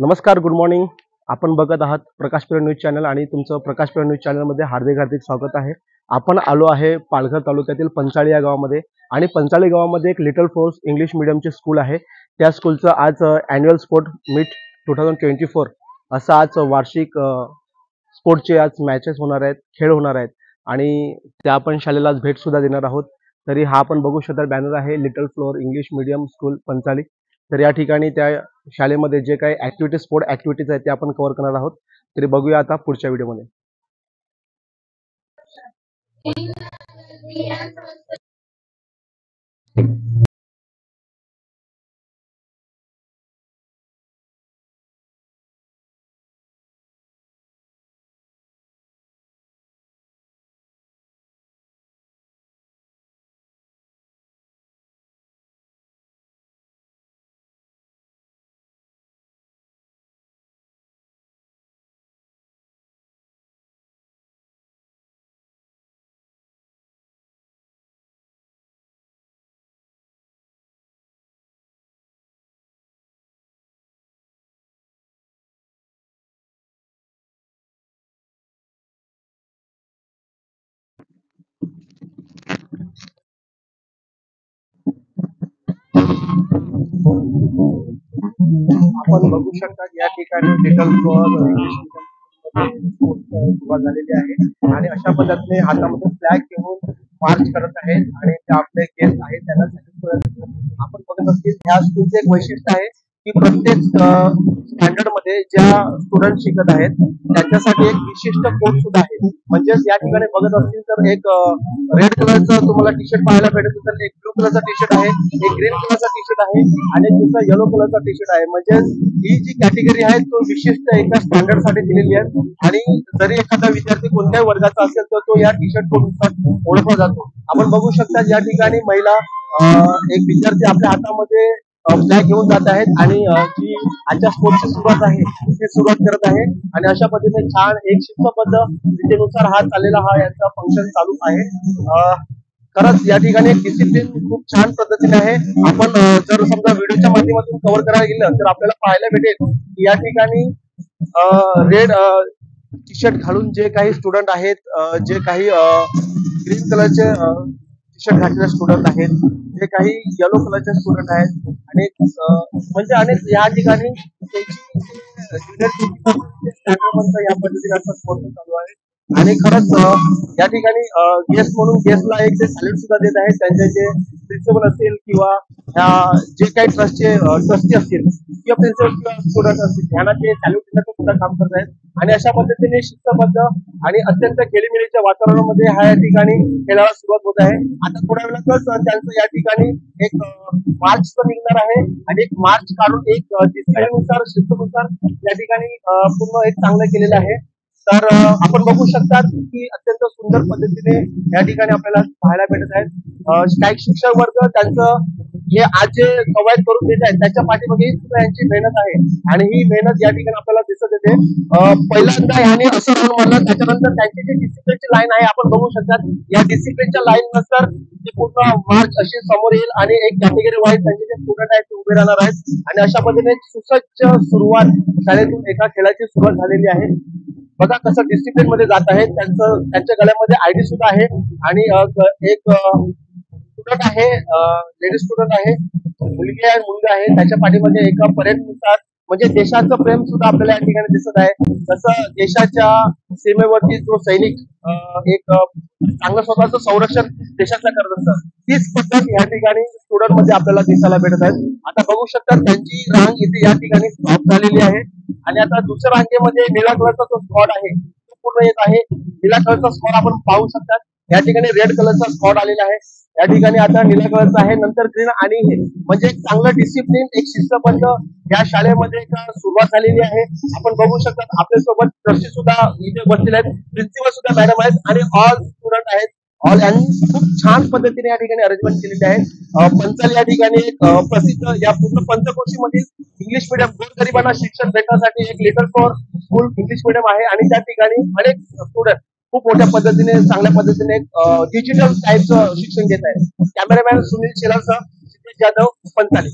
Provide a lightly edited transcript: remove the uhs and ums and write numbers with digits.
नमस्कार, good morning. आपण बघत आहात प्रकाश पिरे न्यूज चॅनल आणि तुमचं प्रकाश पिरे न्यूज चॅनलमध्ये हार्दिक हार्दिक स्वागत आहे. आपण आलो आहे पालघर तालुक्यातील पंचाळी या गावामध्ये आणि पंचाळी गावामध्ये एक लिटल फोर्स इंग्लिश मीडियमचे स्कूल आहे. त्या स्कूलचं आज ॲन्युअल स्पोर्ट मीट 2024 असं आज वार्षिक स्पोर्टचे आज मॅचेस होणार आहेत, खेळ होणार आहेत आणि त्या आपण शाळेला आज भेट सुद्धा देणार आहोत. तरी हा आपण बघू शकता बॅनर आहे little flower English medium school Panchali. तर या ठिकाणी त्या शाळेमध्ये जे काही ऍक्टिव्हिटीज स्पोर्ट ऍक्टिव्हिटीज आहेत ते आपण कव्हर करणार आहोत. तरी बघूया आता पुढच्या व्हिडिओमध्ये. आपण बघू शकता या ठिकाणी लिटल फ्लोर इंग्लिश सुरुवात झालेली आहे आणि अशा पद्धतीने हातामध्ये फ्लॅग घेऊन मार्च करत आहेत आणि ते आपले गेस्ट आहेत त्यांना आपण बघत असतील. ह्या स्कूलचे एक वैशिष्ट्य आहे की प्रत्येक स्टँडर्ड मध्ये ज्या स्टुडंट शिकत आहेत त्यांच्यासाठी एक विशिष्ट कोड सुद्धा आहे. म्हणजेच या ठिकाणी बघत असतील तर एक रेड कलरचा तुम्हाला टी शर्ट पाहायला भेटत असेल, एक ब्लू कलरचा टी शर्ट आहे, एक ग्रीन कलरचा टी शर्ट आहे आणि एक दुसरा येलो कलरचा टी शर्ट आहे. म्हणजे ही जी कॅटेगरी आहे तो विशिष्ट एका स्टँडर्ड साठी दिलेली आहे आणि जरी एखादा विद्यार्थी कोणत्याही वर्गाचा असेल तर तो या टी शर्ट कडून ओळखला जातो. आपण बघू शकता या ठिकाणी महिला एक विद्यार्थी आपल्या हातामध्ये फ्लॅग घेऊन जात आहेत आणि जी आजच्या स्पोर्टची सुरुवात आहे ती सुरुवात करत आहे आणि अशा पद्धतीने छान एक शिस्तबद्ध रीतीनुसार हा चाललेला हा यांचा फंक्शन चालू आहे. खरंच या ठिकाणी एक डिसिप्लिन खूप छान पद्धतीने आहे. आपण जर समजा व्हिडिओच्या माध्यमातून कव्हर करायला गेलं तर आपल्याला पाहायला भेटेल की या ठिकाणी रेड टी शर्ट घालून जे काही स्टुडंट आहेत, जे काही ग्रीन कलरचे टी शर्ट घातलेले स्टुडंट आहेत, जे काही येलो कलरचे स्टुडंट आहेत आणि म्हणजे अनेक या ठिकाणी या पद्धतीने असं स्पोर्ट चालू आहे. आणि खरंच या ठिकाणी गेस्ट म्हणून गेस्टला एक ते सॅल्यूट सुद्धा देत आहेत. त्यांचे जे प्रिन्सिपल असतील किंवा जे काही ट्रस्टचे ट्रस्टी असतील किंवा प्रिन्सिपल किंवा स्टुडंट असतील त्यांना ते सॅल्यूट देण्याचं सुद्धा काम करत आहेत आणि अशा पद्धतीने शिस्तबद्ध आणि अत्यंत खेळीमेळीच्या वातावरणामध्ये हा या ठिकाणी खेळाला सुरुवात होत आहे. आता थोड्या वेळातच त्यांचं या ठिकाणी एक मार्च निघणार आहे आणि एक मार्च काढून एक डिसिप्लिननुसार शिस्तनुसार या ठिकाणी पूर्ण एक चांगलं केलेलं आहे. तर आपण बघू शकतात की अत्यंत सुंदर पद्धतीने या ठिकाणी आपल्याला पाहायला भेटत आहेत. काही शिक्षक वर्ग त्यांचं हे आज जे कवायत करून देत आहेत त्याच्या पाठीमागे सुद्धा यांची मेहनत आहे आणि ही मेहनत या ठिकाणी आपल्याला दिसत येते. पहिल्यांदा ह्याने असं म्हणून म्हणलं, त्याच्यानंतर त्यांची जी डिसिप्लिनची लाईन आहे आपण बघू शकतात. या डिसिप्लिनच्या लाईन नंतर ते पूर्ण मार्च अशी समोर येईल आणि एक कॅटेगरी वाईज त्यांचे जे स्टुडंट आहेत ते उभे राहणार आहेत आणि अशा पद्धतीने सुसज्ज सुरुवात शाळेतून एका खेळाची सुरुवात झालेली आहे. बघा कसं डिसिप्लिन मध्ये जात आहे. त्यांच्या गळ्यामध्ये आयडी सुद्धा आहे आणि एक स्टुडंट आहे, लेडीज स्टुडंट आहे, मुलगी आहे, मुलगा आहे. त्याच्या पाठीमध्ये एका परेडनुसार म्हणजे देशाचं प्रेम सुद्धा आपल्याला या ठिकाणी दिसत आहे. तसं देशाच्या सीमेवरती जो सैनिक एक चांगलं स्वतःचं संरक्षण देशाचं करत असतं तीच पद्धत या ठिकाणी स्टुडंट मध्ये आपल्याला दिसायला भेटत आहेत. आता बघू शकता त्यांची रांग इथे या ठिकाणी स्टॉप झालेली आहे आणि आता दुसऱ्या रांगेमध्ये निळा कलरचा जो स्क्वॉड आहे तो पूर्ण येत आहे. निळा कलरचा स्क्वॉड आपण पाहू शकतात. या ठिकाणी रेड कलरचा स्क्वॉड आलेला आहे. या ठिकाणी आता निळा कलरचा आहे, नंतर ग्रीन आणि म्हणजे एक चांगलं डिसिप्लिन एक शिस्तबद्ध या शाळेमध्ये सुरुवात झालेली आहे. आपण बघू शकतात आपल्यासोबत ट्रस्टी सुद्धा इथे बसलेले आहेत, प्रिन्सिपल सुद्धा मॅडम आहेत आणि ऑल स्टुडंट आहेत. ऑल यांनी खूप छान पद्धतीने या ठिकाणी अरेंजमेंट केलेली आहे. पंचाल या ठिकाणी एक प्रसिद्ध या पूर्ण पंचकोशी मधील इंग्लिश मिडियम गोरगरिबांना शिक्षण भेटण्यासाठी एक little floor school English medium आहे आणि त्या ठिकाणी अनेक स्टुडंट खूप मोठ्या पद्धतीने चांगल्या पद्धतीने डिजिटल टाईपचं शिक्षण घेत आहे. कॅमेरामॅन सुनील शेलारसह सिद्धेश जाधव, पंचाली.